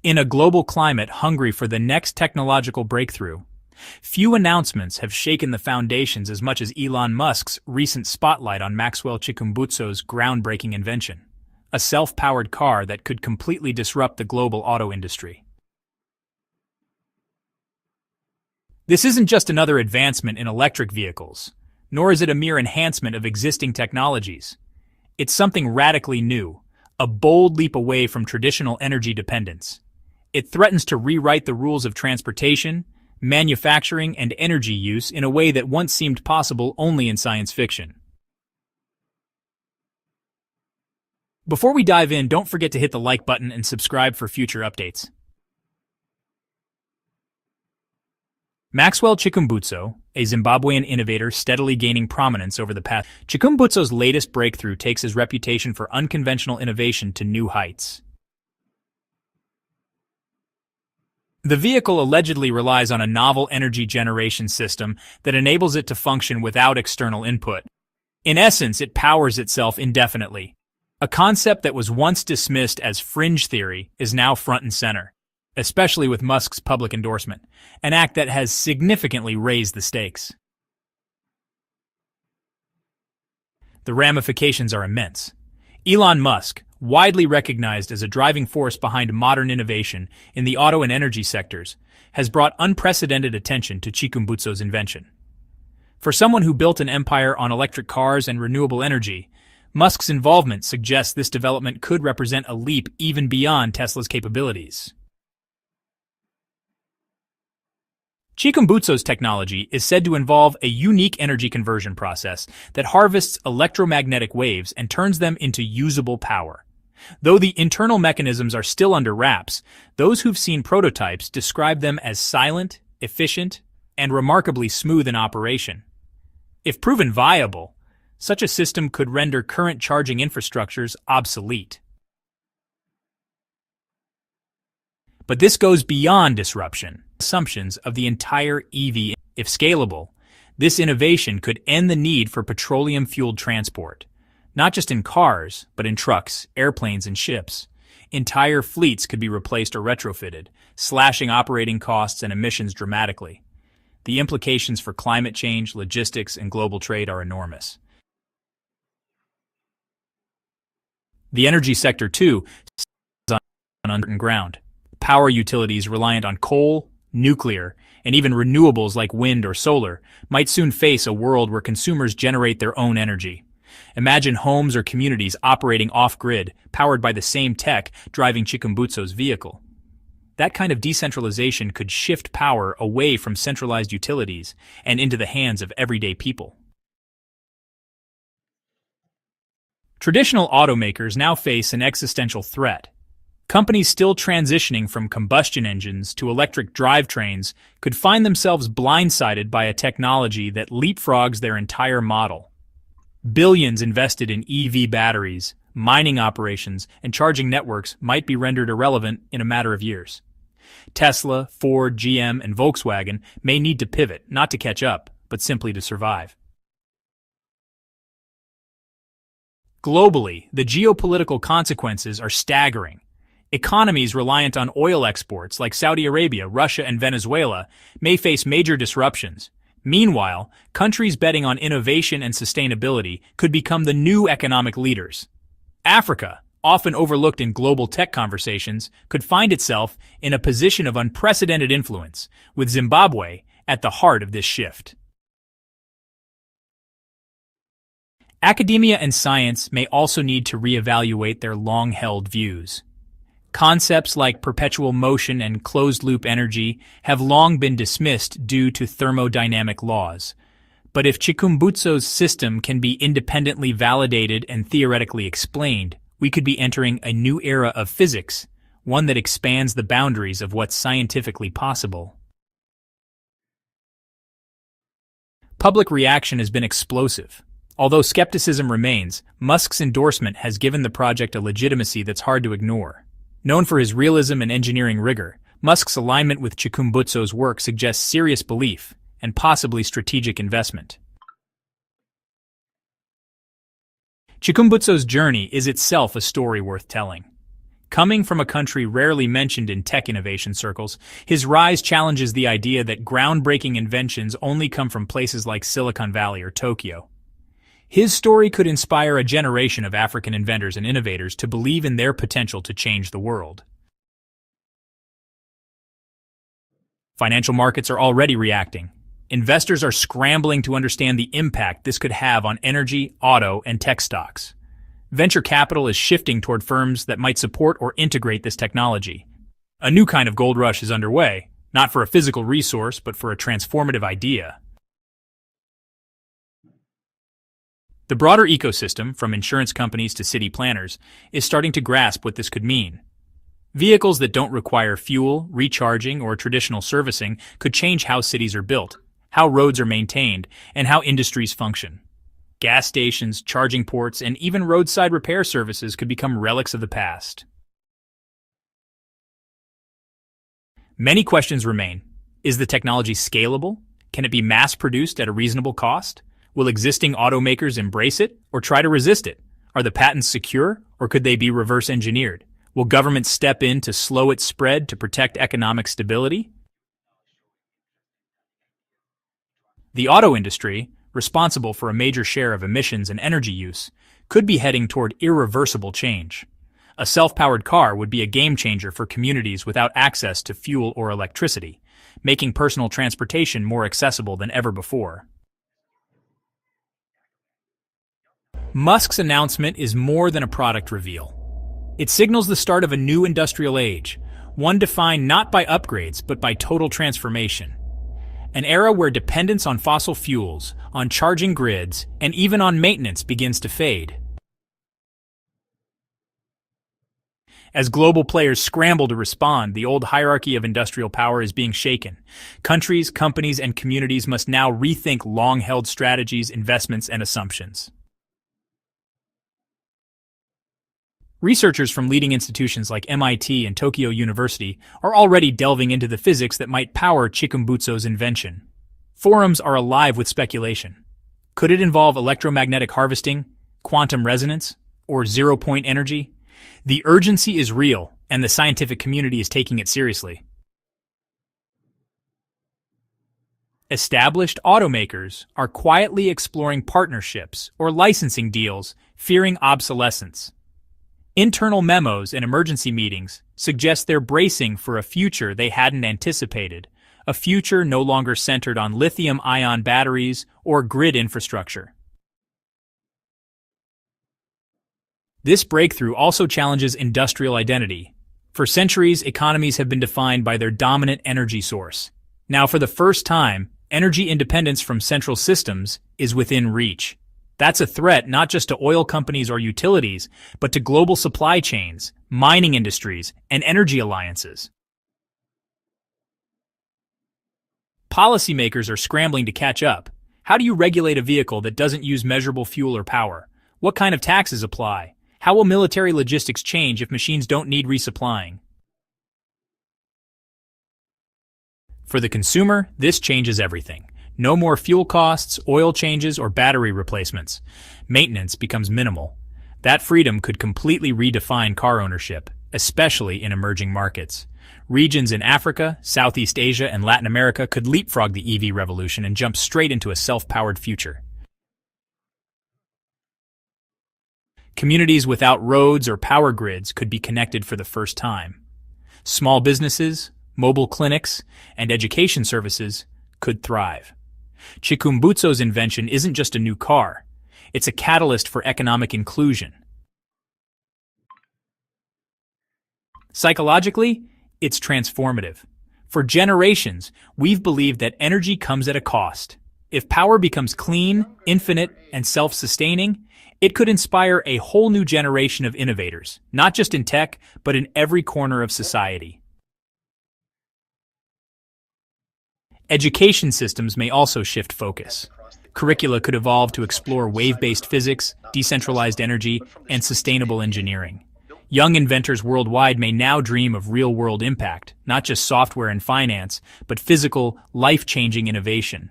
In a global climate hungry for the next technological breakthrough, few announcements have shaken the foundations as much as Elon Musk's recent spotlight on Maxwell Chikumbutso's groundbreaking invention, a self-powered car that could completely disrupt the global auto industry. This isn't just another advancement in electric vehicles, nor is it a mere enhancement of existing technologies. It's something radically new, a bold leap away from traditional energy dependence. It threatens to rewrite the rules of transportation, manufacturing, and energy use in a way that once seemed possible only in science fiction. Before we dive in, don't forget to hit the like button and subscribe for future updates. Maxwell Chikumbutso, a Zimbabwean innovator steadily gaining prominence over the past. Chikumbutso's latest breakthrough takes his reputation for unconventional innovation to new heights. The vehicle allegedly relies on a novel energy generation system that enables it to function without external input. In essence, it powers itself indefinitely. A concept that was once dismissed as fringe theory is now front and center, especially with Musk's public endorsement, an act that has significantly raised the stakes. The ramifications are immense. Elon Musk, widely recognized as a driving force behind modern innovation in the auto and energy sectors, has brought unprecedented attention to Chikumbutso's invention. For someone who built an empire on electric cars and renewable energy, Musk's involvement suggests this development could represent a leap even beyond Tesla's capabilities. Chikumbutso's technology is said to involve a unique energy conversion process that harvests electromagnetic waves and turns them into usable power. Though the internal mechanisms are still under wraps, those who've seen prototypes describe them as silent, efficient, and remarkably smooth in operation. If proven viable, such a system could render current charging infrastructures obsolete. But this goes beyond disruption. Assumptions of the entire EV. If scalable, this innovation could end the need for petroleum-fueled transport, not just in cars, but in trucks, airplanes, and ships. Entire fleets could be replaced or retrofitted, slashing operating costs and emissions dramatically. The implications for climate change, logistics, and global trade are enormous. The energy sector, too, is on uncertain ground. Power utilities reliant on coal, nuclear, and even renewables like wind or solar might soon face a world where consumers generate their own energy. Imagine homes or communities operating off-grid, powered by the same tech driving Chikumbutso's vehicle. That kind of decentralization could shift power away from centralized utilities and into the hands of everyday people. Traditional automakers now face an existential threat. Companies still transitioning from combustion engines to electric drivetrains could find themselves blindsided by a technology that leapfrogs their entire model. Billions invested in EV batteries, mining operations, and charging networks might be rendered irrelevant in a matter of years. Tesla, Ford, GM, and Volkswagen may need to pivot, not to catch up, but simply to survive. Globally, the geopolitical consequences are staggering. Economies reliant on oil exports like Saudi Arabia, Russia, and Venezuela may face major disruptions. Meanwhile, countries betting on innovation and sustainability could become the new economic leaders. Africa, often overlooked in global tech conversations, could find itself in a position of unprecedented influence, with Zimbabwe at the heart of this shift. Academia and science may also need to reevaluate their long-held views. Concepts like perpetual motion and closed-loop energy have long been dismissed due to thermodynamic laws. But if Chikumbutso's system can be independently validated and theoretically explained, we could be entering a new era of physics, one that expands the boundaries of what's scientifically possible. Public reaction has been explosive. Although skepticism remains, Musk's endorsement has given the project a legitimacy that's hard to ignore. Known for his realism and engineering rigor, Musk's alignment with Chikumbutso's work suggests serious belief and possibly strategic investment. Chikumbutso's journey is itself a story worth telling. Coming from a country rarely mentioned in tech innovation circles, his rise challenges the idea that groundbreaking inventions only come from places like Silicon Valley or Tokyo. His story could inspire a generation of African inventors and innovators to believe in their potential to change the world. Financial markets are already reacting. Investors are scrambling to understand the impact this could have on energy, auto, and tech stocks. Venture capital is shifting toward firms that might support or integrate this technology. A new kind of gold rush is underway, not for a physical resource, but for a transformative idea. The broader ecosystem, from insurance companies to city planners, is starting to grasp what this could mean. Vehicles that don't require fuel, recharging, or traditional servicing could change how cities are built, how roads are maintained, and how industries function. Gas stations, charging ports, and even roadside repair services could become relics of the past. Many questions remain. Is the technology scalable? Can it be mass-produced at a reasonable cost? Will existing automakers embrace it or try to resist it? Are the patents secure, or could they be reverse-engineered? Will governments step in to slow its spread to protect economic stability? The auto industry, responsible for a major share of emissions and energy use, could be heading toward irreversible change. A self-powered car would be a game-changer for communities without access to fuel or electricity, making personal transportation more accessible than ever before. Musk's announcement is more than a product reveal. It signals the start of a new industrial age, one defined not by upgrades but by total transformation. An era where dependence on fossil fuels, on charging grids, and even on maintenance begins to fade. As global players scramble to respond, the old hierarchy of industrial power is being shaken. Countries, companies, and communities must now rethink long-held strategies, investments, and assumptions. Researchers from leading institutions like MIT and Tokyo University are already delving into the physics that might power Chikumbutso's invention. Forums are alive with speculation. Could it involve electromagnetic harvesting, quantum resonance, or zero-point energy? The urgency is real, and the scientific community is taking it seriously. Established automakers are quietly exploring partnerships or licensing deals, fearing obsolescence. Internal memos and emergency meetings suggest they're bracing for a future they hadn't anticipated, a future no longer centered on lithium-ion batteries or grid infrastructure. This breakthrough also challenges industrial identity. For centuries, economies have been defined by their dominant energy source. Now, for the first time, energy independence from central systems is within reach. That's a threat not just to oil companies or utilities, but to global supply chains, mining industries, and energy alliances. Policymakers are scrambling to catch up. How do you regulate a vehicle that doesn't use measurable fuel or power? What kind of taxes apply? How will military logistics change if machines don't need resupplying? For the consumer, this changes everything. No more fuel costs, oil changes, or battery replacements. Maintenance becomes minimal. That freedom could completely redefine car ownership, especially in emerging markets. Regions in Africa, Southeast Asia, and Latin America could leapfrog the EV revolution and jump straight into a self-powered future. Communities without roads or power grids could be connected for the first time. Small businesses, mobile clinics, and education services could thrive. Chikumbutso's invention isn't just a new car, it's a catalyst for economic inclusion. Psychologically, it's transformative. For generations, we've believed that energy comes at a cost. If power becomes clean, infinite, and self-sustaining, it could inspire a whole new generation of innovators, not just in tech, but in every corner of society. Education systems may also shift focus. Curricula could evolve to explore wave-based physics, decentralized energy, and sustainable engineering. Young inventors worldwide may now dream of real-world impact, not just software and finance, but physical, life-changing innovation.